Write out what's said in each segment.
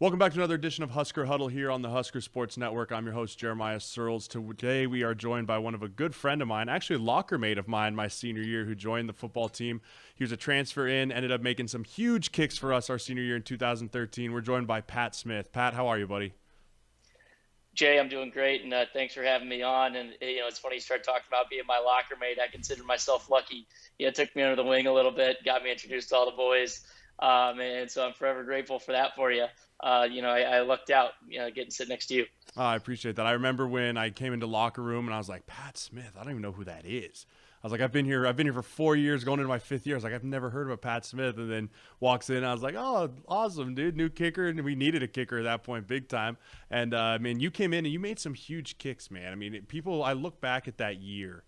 Welcome back to another edition of Husker Huddle here on the Husker Sports Network. I'm your host, Jeremiah Searles. Today we are joined by one of a good friend of mine, actually a locker mate of mine my senior year, who joined the football team. He was a transfer in, ended up making some huge kicks for us our senior year in 2013. We're joined by Pat Smith. Pat, how are you, buddy? Jay, I'm doing great, and thanks for having me on. And it's funny you start talking about being my locker mate. I consider myself lucky. It took me under the wing a little bit, got me introduced to all the boys, and so I'm forever grateful for that for you. I lucked out, getting to sit next to you. I appreciate that. I remember when I came into locker room and I was like, Pat Smith, I don't even know who that is. I was like, I've been here for 4 years, going into my fifth year. I was like, I've never heard of a Pat Smith. And then walks in, and I was like, oh, awesome, dude, new kicker. And we needed a kicker at that point, big time. And you came in and you made some huge kicks, man. I mean, I look back at that year,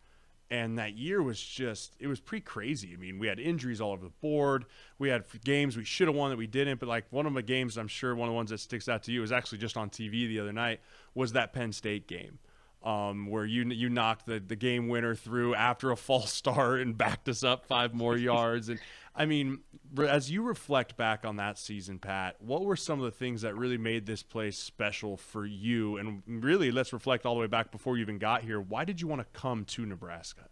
and that year was it was pretty crazy. I mean, we had injuries all over the board. We had games we should have won that we didn't. But like one of the games, I'm sure one of the ones that sticks out to you was actually just on TV the other night, was that Penn State game. Where you knocked the game winner through after a false start and backed us up 5 more yards. And I mean, as you reflect back on that season, Pat, what were some of the things that really made this place special for you? And really, let's reflect all the way back before you even got here. Why did you want to come to Nebraska?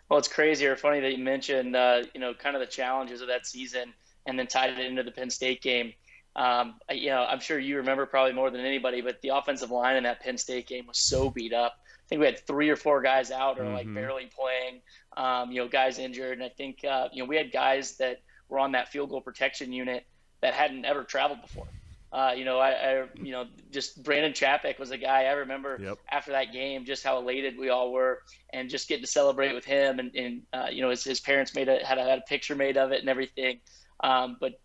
Well, it's crazy or funny that you mentioned, kind of the challenges of that season, and then tied it into the Penn State game. I'm sure you remember probably more than anybody, but the offensive line in that Penn State game was so beat up. I think we had 3 or 4 guys out or like barely playing, guys injured. And I think, we had guys that were on that field goal protection unit that hadn't ever traveled before. Just Brandon Chapek was a guy I remember. Yep. After that game, just how elated we all were, and just getting to celebrate with him. And his parents had a picture made of it and everything. But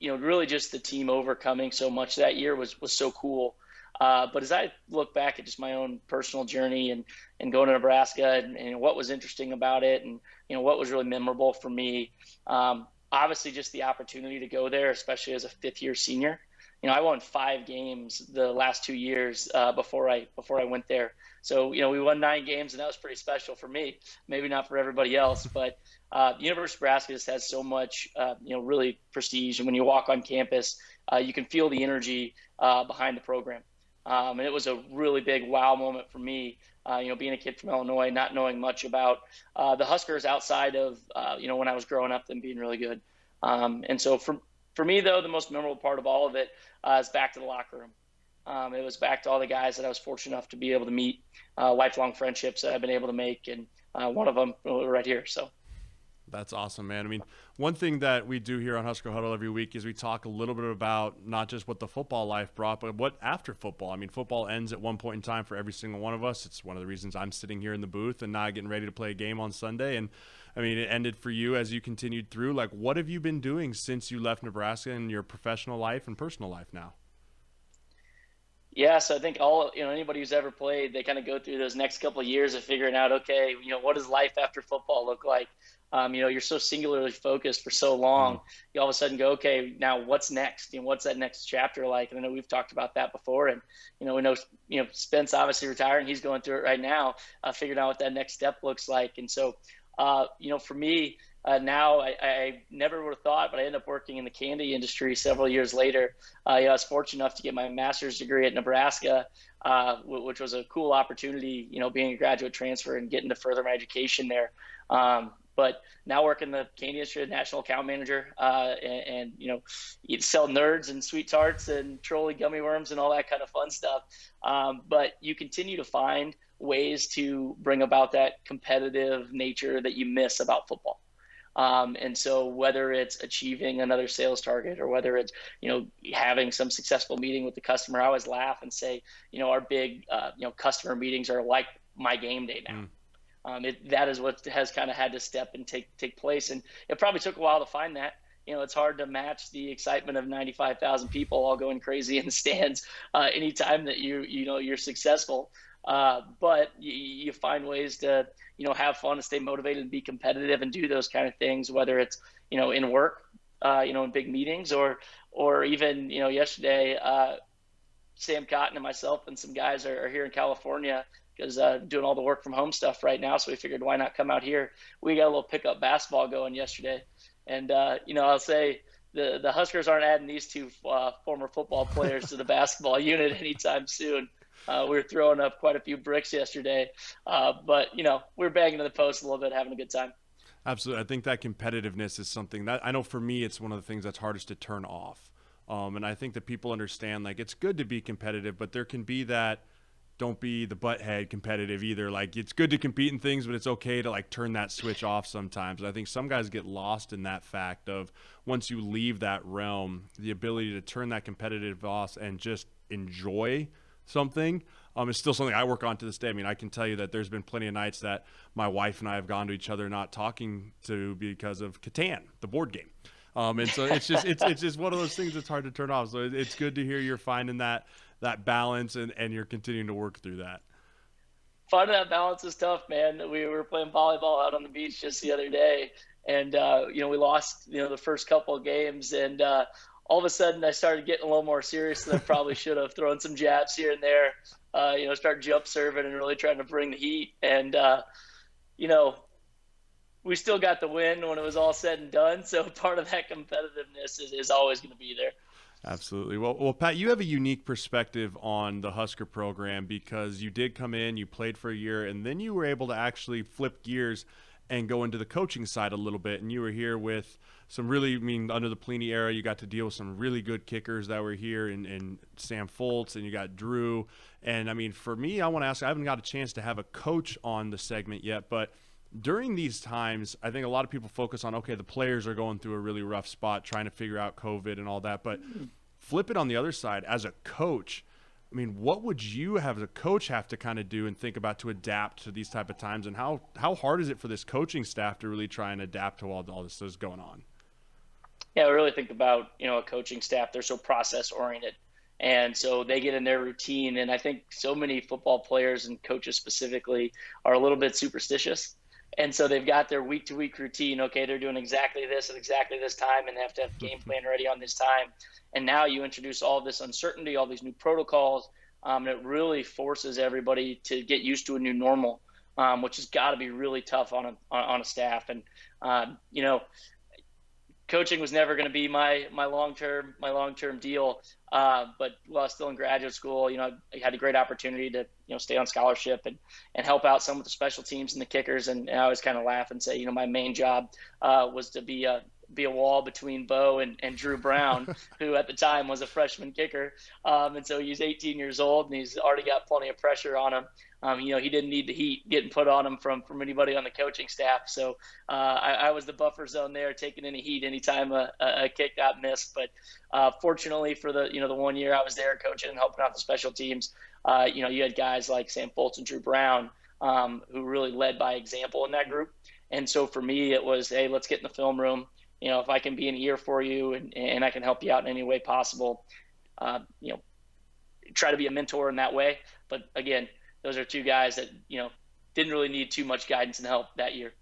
really just the team overcoming so much that year was so cool. But as I look back at just my own personal journey and going to Nebraska and what was interesting about it, and, what was really memorable for me, obviously just the opportunity to go there, especially as a 5th-year senior. I won 5 games the last 2 years before I went there. So, we won 9 games, and that was pretty special for me. Maybe not for everybody else, but the University of Nebraska just has so much, really prestige. And when you walk on campus, you can feel the energy behind the program. And it was a really big wow moment for me, being a kid from Illinois, not knowing much about the Huskers outside of, when I was growing up, them being really good. And so for me, though, the most memorable part of all of it is back to the locker room. It was back to all the guys that I was fortunate enough to be able to meet, lifelong friendships that I've been able to make, and one of them right here. So That's awesome, man. I mean, one thing that we do here on Husker Huddle every week is we talk a little bit about not just what the football life brought, but what after football. I mean, football ends at one point in time for every single one of us. It's one of the reasons I'm sitting here in the booth and not getting ready to play a game on Sunday. And I mean, it ended for you as you continued through. Like, what have you been doing since you left Nebraska in your professional life and personal life now? yeah, so I think anybody who's ever played, they kind of go through those next couple of years of figuring out, okay, what does life after football look like? You're so singularly focused for so long. You all of a sudden go, okay, now what's next? What's that next chapter like? And I know we've talked about that before, and we know Spence obviously retiring. He's going through it right now, figuring out what that next step looks like. And so, for me, now I never would have thought, but I ended up working in the candy industry several years later. I was fortunate enough to get my master's degree at Nebraska, which was a cool opportunity, being a graduate transfer and getting to further my education there. But now work in the candy industry, national account manager, and sell nerds and sweet tarts and trolley gummy worms and all that kind of fun stuff. But you continue to find ways to bring about that competitive nature that you miss about football. And so whether it's achieving another sales target or whether it's, having some successful meeting with the customer, I always laugh and say, our big, customer meetings are like my game day now. That is what has kind of had to step and take place. And it probably took a while to find that. It's hard to match the excitement of 95,000 people all going crazy in the stands anytime that you're successful. But you find ways to, have fun and stay motivated and be competitive and do those kind of things, whether it's, in work, in big meetings or even, yesterday, Sam Cotton and myself and some guys are here in California because doing all the work from home stuff right now. So we figured, why not come out here? We got a little pickup basketball going yesterday. And, I'll say the Huskers aren't adding these two former football players to the basketball unit anytime soon. We were throwing up quite a few bricks yesterday, but we're banging to the post a little bit, having a good time. Absolutely. I think that competitiveness is something that I know for me, it's one of the things that's hardest to turn off. And I think that people understand, like, it's good to be competitive, but there can be that don't be the butthead competitive either. Like, it's good to compete in things, but it's okay to like turn that switch off sometimes. And I think some guys get lost in that fact of once you leave that realm, the ability to turn that competitive off and just enjoy something is still something I work on to this day. I mean, I can tell you that there's been plenty of nights that my wife and I have gone to each other not talking to because of Catan, the board game. And so it's just one of those things that's hard to turn off. So it's good to hear you're finding that balance and you're continuing to work through that. Finding that balance is tough, man. We were playing volleyball out on the beach just the other day, and we lost the first couple of games, and all of a sudden I started getting a little more serious than I probably should have, throwing some jabs here and there, start jump serving and really trying to bring the heat. And, we still got the win when it was all said and done. So part of that competitiveness is always going to be there. Absolutely. Well, Pat, you have a unique perspective on the Husker program because you did come in, you played for a year, and then you were able to actually flip gears and go into the coaching side a little bit. And you were here with some really, under the Pelini era, you got to deal with some really good kickers that were here and Sam Foltz, and you got Drew. And for me, I want to ask, I haven't got a chance to have a coach on the segment yet, but during these times, I think a lot of people focus on, okay, the players are going through a really rough spot trying to figure out COVID and all that. But flip it on the other side, as a coach, what would you as a coach have to kind of do and think about to adapt to these type of times? And how hard is it for this coaching staff to really try and adapt to all this is going on? Yeah, I really think about, a coaching staff, they're so process oriented. And so they get in their routine. And I think so many football players and coaches specifically are a little bit superstitious. And so they've got their week-to-week routine. Okay, they're doing exactly this at exactly this time, and they have to have game plan ready on this time. And now you introduce all this uncertainty, all these new protocols, and it really forces everybody to get used to a new normal, which has got to be really tough on a staff. And coaching was never going to be my long-term deal. But while I was still in graduate school, I had a great opportunity to, stay on scholarship and help out some of the special teams and the kickers. And I always kind of laugh and say, my main job was to be a wall between Bo and Drew Brown, who at the time was a freshman kicker. And so he's 18 years old and he's already got plenty of pressure on him. He didn't need the heat getting put on him from anybody on the coaching staff. So I was the buffer zone there, taking any heat anytime a kick got missed. But fortunately for the 1 year I was there coaching and helping out the special teams, you had guys like Sam Foltz and Drew Brown who really led by example in that group. And so for me, it was, hey, let's get in the film room. If I can be an ear for you and I can help you out in any way possible, try to be a mentor in that way. But again, those are two guys that, didn't really need too much guidance and help that year.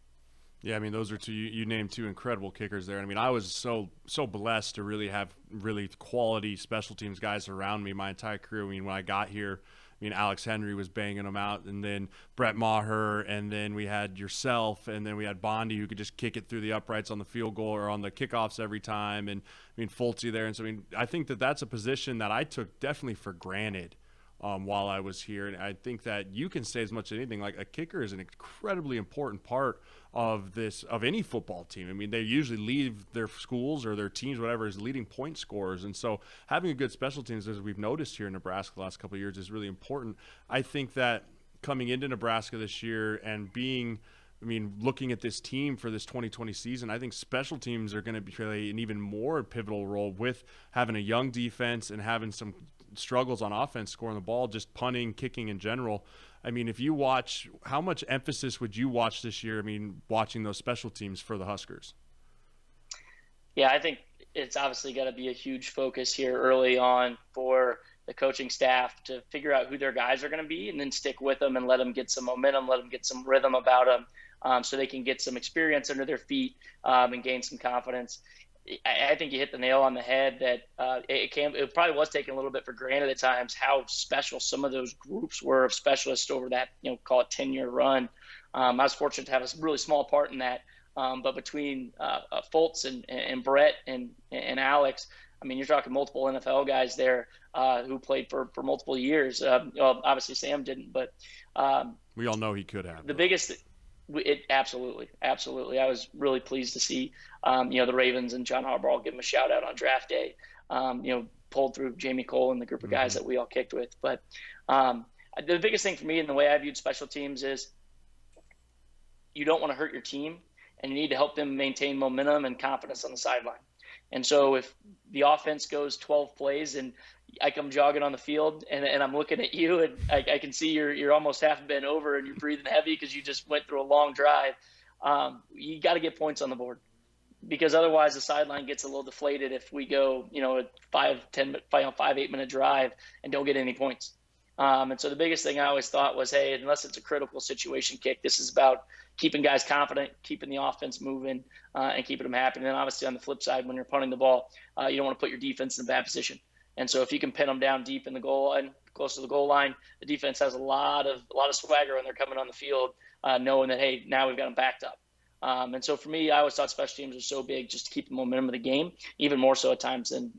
Yeah, those are two, you named two incredible kickers there. I was so blessed to really have really quality special teams guys around me my entire career. When I got here, Alex Henry was banging them out, and then Brett Maher, and then we had yourself, and then we had Bondi who could just kick it through the uprights on the field goal or on the kickoffs every time, and Foltzy there. And so I think that's a position that I took definitely for granted while I was here. And I think that you can say as much as anything, like a kicker is an incredibly important part of any football team. They usually leave their schools or their teams, whatever, as leading point scorers. And so having a good special teams, as we've noticed here in Nebraska the last couple of years, is really important. I think that coming into Nebraska this year and looking at this team for this 2020 season, I think special teams are going to play an even more pivotal role with having a young defense and having some struggles on offense, scoring the ball, just punting, kicking in general. If you watch, how much emphasis would you watch this year, watching those special teams for the Huskers? Yeah, I think it's obviously got to be a huge focus here early on for the coaching staff to figure out who their guys are going to be and then stick with them and let them get some momentum, let them get some rhythm about them so they can get some experience under their feet and gain some confidence. I think you hit the nail on the head that it probably was taken a little bit for granted at times how special some of those groups were of specialists over that, call it 10-year run. I was fortunate to have a really small part in that. But between Fultz and Brett and Alex, I mean, you're talking multiple NFL guys there who played for multiple years. Well, obviously Sam didn't, but we all know he could have. The biggest, absolutely. I was really pleased to see, the Ravens and John Harbaugh give him a shout out on draft day. Pulled through Jamie Cole and the group of guys that we all kicked with. But the biggest thing for me and the way I viewed special teams is you don't want to hurt your team, and you need to help them maintain momentum and confidence on the sideline. And so if the offense goes 12 plays and I come jogging on the field and I'm looking at you and I can see you're almost half bent over and you're breathing heavy because you just went through a long drive, you got to get points on the board, because otherwise the sideline gets a little deflated if we go, a 5-8 minute drive and don't get any points. And so the biggest thing I always thought was, hey, unless it's a critical situation kick, this is about keeping guys confident, keeping the offense moving, and keeping them happy. And then obviously on the flip side, when you're punting the ball, you don't want to put your defense in a bad position. And so if you can pin them down deep in the goal line, close to the goal line, the defense has a lot of swagger when they're coming on the field, knowing that, hey, now we've got them backed up. And so for me, I always thought special teams was so big just to keep the momentum of the game, even more so at times than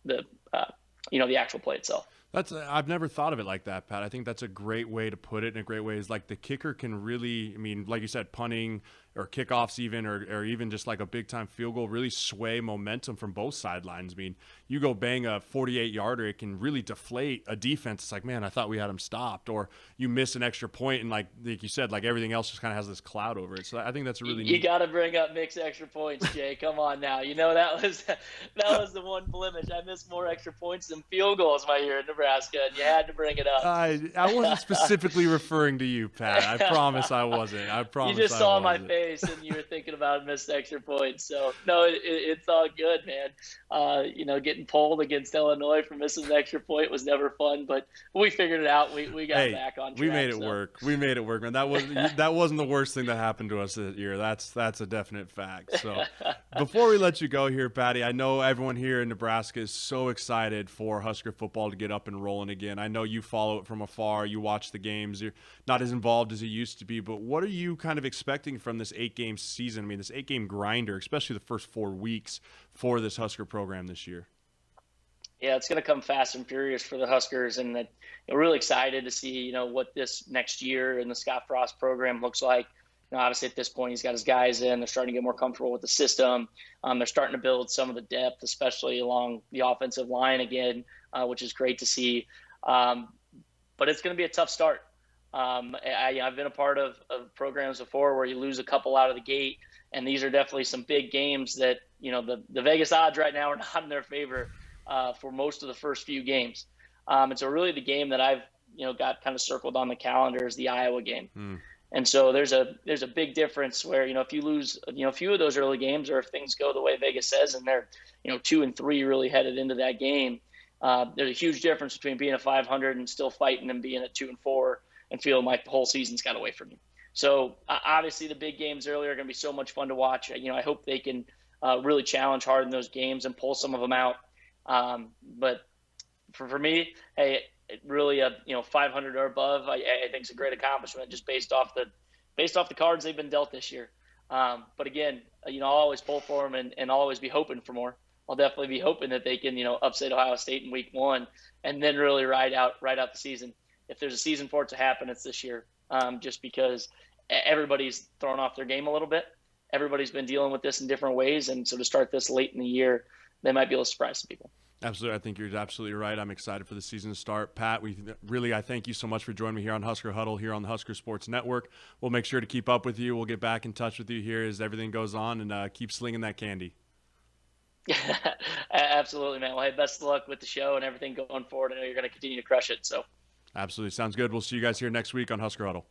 the actual play itself. I've never thought of it like that, Pat. I think that's a great way to put it, and a great way is like the kicker can really, I mean, like you said, punting or kickoffs even, or even just like a big time field goal, really sway momentum from both sidelines. I mean, you go bang a 48-yarder, it can really deflate a defense. It's like, man, I thought we had him stopped. Or you miss an extra point, and like you said, like everything else just kind of has this cloud over it. So I think that's a really You got to bring up mixed extra points, Jay. Come on now. That was the one blemish. I missed more extra points than field goals my year in Nebraska, and you had to bring it up. I wasn't specifically referring to you, Pat. I promise I wasn't. You just saw my face and you were thinking about missed extra points. So no, it's all good, man. Getting pulled against Illinois for missing an extra point was never fun, but we figured it out. We got back on track. We made it work. We made it work, man. That wasn't the worst thing that happened to us this year. That's a definite fact. So before we let you go here, Patty, I know everyone here in Nebraska is so excited for Husker football to get up and rolling again. I know you follow it from afar. You watch the games. You're not as involved as you used to be, but what are you kind of expecting from this 8-game season? I mean, this 8-game grinder, especially the first 4 weeks for this Husker program this year. Yeah, it's going to come fast and furious for the Huskers, and that really excited to see, what this next year in the Scott Frost program looks like. Obviously at this point he's got his guys in. They're starting to get more comfortable with the system. They're starting to build some of the depth, especially along the offensive line again, which is great to see. But it's going to be a tough start. I've been a part of programs before where you lose a couple out of the gate, and these are definitely some big games that, the Vegas odds right now are not in their favor for most of the first few games. And so really the game that I've, got kind of circled on the calendar is the Iowa game. And so there's a big difference where, if you lose, a few of those early games, or if things go the way Vegas says and they're, 2-3 really headed into that game, there's a huge difference between being at 500 and still fighting and being at 2-4 and feeling like the whole season's got away from you. So obviously the big games early are going to be so much fun to watch. I hope they can really challenge hard in those games and pull some of them out. But for me, hey, really 500 or above, I think is a great accomplishment just based off the cards they've been dealt this year. But again, I'll always pull for them and I'll always be hoping for more. I'll definitely be hoping that they can, upset Ohio State in week 1 and then really ride out the season. If there's a season for it to happen, it's this year. Just because everybody's thrown off their game a little bit. Everybody's been dealing with this in different ways. And so to start this late in the year, they might be able to surprise some people. Absolutely. I think you're absolutely right. I'm excited for the season to start. Pat, I thank you so much for joining me here on Husker Huddle here on the Husker Sports Network. We'll make sure to keep up with you. We'll get back in touch with you here as everything goes on, and keep slinging that candy. Absolutely, man. Well, hey, best of luck with the show and everything going forward. I know you're going to continue to crush it. So, absolutely. Sounds good. We'll see you guys here next week on Husker Huddle.